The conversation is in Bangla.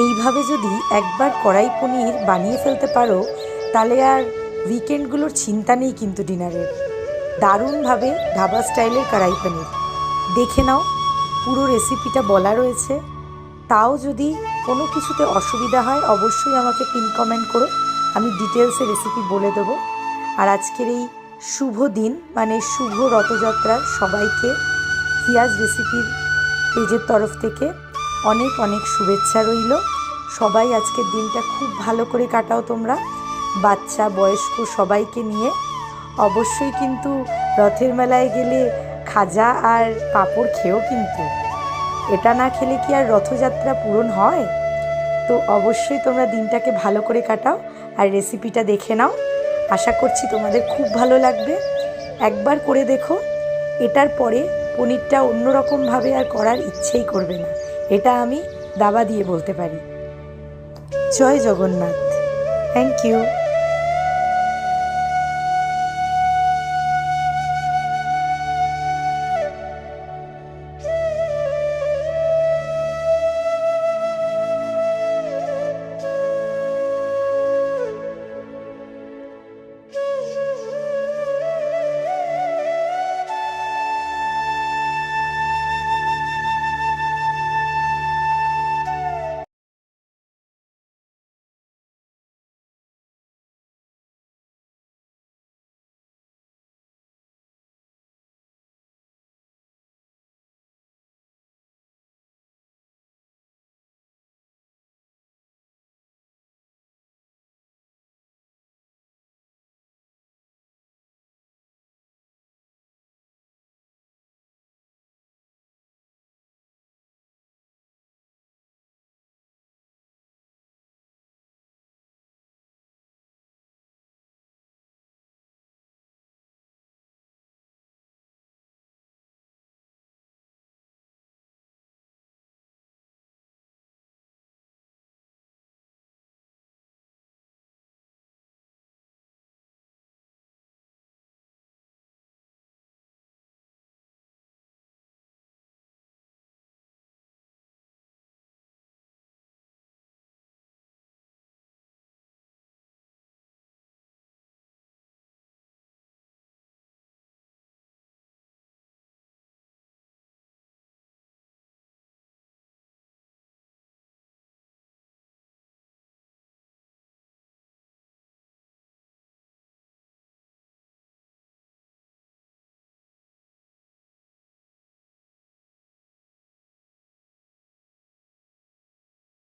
এইভাবে যদি একবার কড়াই পনির বানিয়ে ফেলতে পারো তাহলে আর উইকেন্ডগুলোর চিন্তা নেই কিন্তু ডিনারের। দারুণভাবে ধাবা স্টাইলের কড়াই পনির। দেখে নাও, পুরো রেসিপিটা বলা রয়েছে। তাও যদি কোনো কিছুতে অসুবিধা হয় অবশ্যই আমাকে পিন কমেন্ট করো, আমি ডিটেলসে রেসিপি বলে দেবো। আর আজকের এই শুভ দিন মানে শুভ রথযাত্রার সবাইকে হিয়াজ রেসিপির পেজের তরফ থেকে অনেক অনেক শুভেচ্ছা রইল। সবাই আজকের দিনটা খুব ভালো করে কাটাও তোমরা, বাচ্চা বয়স্ক সবাইকে নিয়ে। অবশ্যই কিন্তু রথের মেলায় গেলে খাজা আর পাঁপড় খেয়েও কিন্তু, এটা না খেলে কি আর রথযাত্রা পূরণ হয়? তো অবশ্যই তোমরা দিনটাকে ভালো করে কাটাও আর রেসিপিটা দেখে নাও। আশা করছি তোমাদের খুব ভালো লাগবে। একবার করে দেখো, এটার পরে পনিরটা অন্যরকমভাবে আর করার ইচ্ছেই করবে না, এটা আমি দাবা দিয়ে বলতে পারি। জয় জগন্নাথ। Thank you.